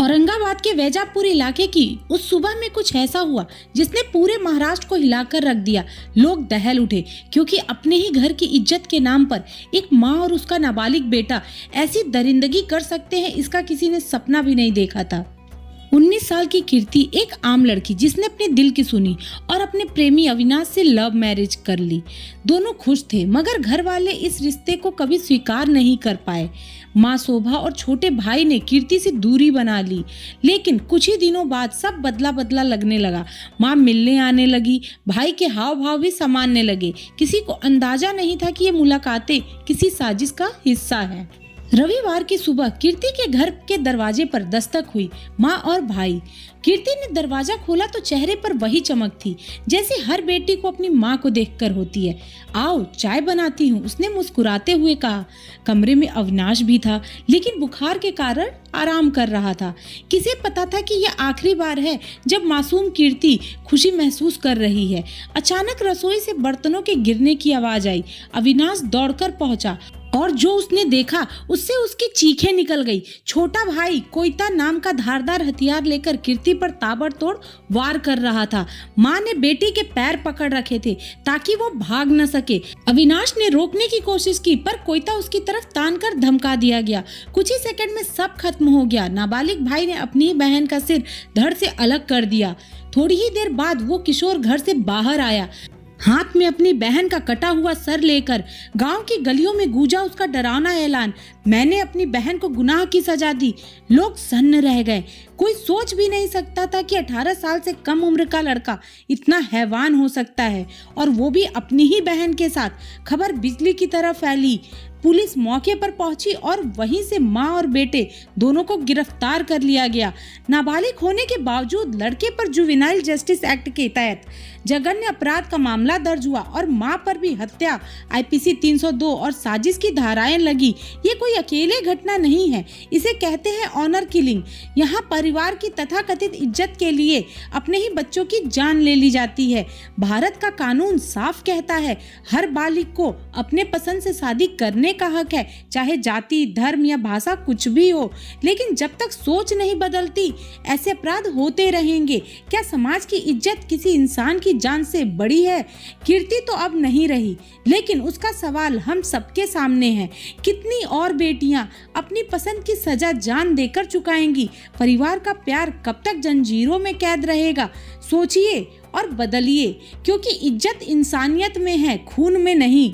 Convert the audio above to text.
औरंगाबाद के वैजापुर इलाके की उस सुबह में कुछ ऐसा हुआ जिसने पूरे महाराष्ट्र को हिलाकर रख दिया। लोग दहल उठे क्योंकि अपने ही घर की इज्जत के नाम पर एक माँ और उसका नाबालिग बेटा ऐसी दरिंदगी कर सकते हैं, इसका किसी ने सपना भी नहीं देखा था। 19 साल की कीर्ति एक आम लड़की जिसने अपने दिल की सुनी और अपने प्रेमी अविनाश से लव मैरिज कर ली। दोनों खुश थे मगर घर वाले इस रिश्ते को कभी स्वीकार नहीं कर पाए। माँ शोभा और छोटे भाई ने कीर्ति से दूरी बना ली, लेकिन कुछ ही दिनों बाद सब बदला बदला लगने लगा। माँ मिलने आने लगी, भाई के हाव भाव भी सामान्य लगे। किसी को अंदाजा नहीं था कि ये मुलाकातें किसी साजिश का हिस्सा है। रविवार की सुबह कीर्ति के घर के दरवाजे पर दस्तक हुई। माँ और भाई। कीर्ति ने दरवाजा खोला तो चेहरे पर वही चमक थी जैसे हर बेटी को अपनी माँ को देखकर होती है। आओ चाय बनाती हूँ, उसने मुस्कुराते हुए कहा। कमरे में अविनाश भी था, लेकिन बुखार के कारण आराम कर रहा था। किसे पता था कि यह आखिरी बार है जब मासूम कीर्ति खुशी महसूस कर रही है। अचानक रसोई से बर्तनों के गिरने की आवाज आई। अविनाश दौड़कर पहुंचा और जो उसने देखा उससे उसकी चीखें निकल गई। छोटा भाई कोयता नाम का धारदार हथियार लेकर कीर्ति पर ताबड़तोड़ वार कर रहा था। माँ ने बेटी के पैर पकड़ रखे थे ताकि वो भाग न सके। अविनाश ने रोकने की कोशिश की पर कोयता उसकी तरफ तान कर धमका दिया गया। कुछ ही सेकंड में सब खत्म हो गया। नाबालिग भाई ने अपनी बहन का सिर धड़ से अलग कर दिया। थोड़ी ही देर बाद वो किशोर घर से बाहर आया, हाथ में अपनी बहन का कटा हुआ सर लेकर। गांव की गलियों में गूंजा उसका डरावना ऐलान, मैंने अपनी बहन को गुनाह की सजा दी। लोग सन्न रह गए। कोई सोच भी नहीं सकता था कि 18 साल से कम उम्र का लड़का इतना हैवान हो सकता है, और वो भी अपनी ही बहन के साथ। खबर बिजली की तरह फैली। पुलिस मौके पर पहुंची और वहीं से माँ और बेटे दोनों को गिरफ्तार कर लिया गया। नाबालिग होने के बावजूद लड़के पर जुवेनाइल जस्टिस एक्ट के तहत जघन्य अपराध का मामला दर्ज हुआ और माँ पर भी हत्या, IPC 302 और साजिश की धाराएं लगी। ये कोई अकेले घटना नहीं है, इसे कहते हैं ऑनर किलिंग। यहाँ परिवार की तथाकथित इज्जत के लिए अपने ही बच्चों की जान ले ली जाती है। भारत का कानून साफ कहता है हर बालिग को अपने पसंद से शादी करने का हक है, चाहे जाति, धर्म या भाषा कुछ भी हो। लेकिन जब तक सोच नहीं बदलती ऐसे अपराध होते रहेंगे। क्या समाज की इज्जत किसी इंसान की जान से बड़ी है? कीर्ति तो अब नहीं रही, लेकिन उसका सवाल हम सबके सामने है। कितनी और बेटियां अपनी पसंद की सजा जान देकर चुकाएंगी? परिवार का प्यार कब तक जंजीरों में कैद रहेगा? सोचिए और बदलिए, क्योंकि इज्जत इंसानियत में है, खून में नहीं।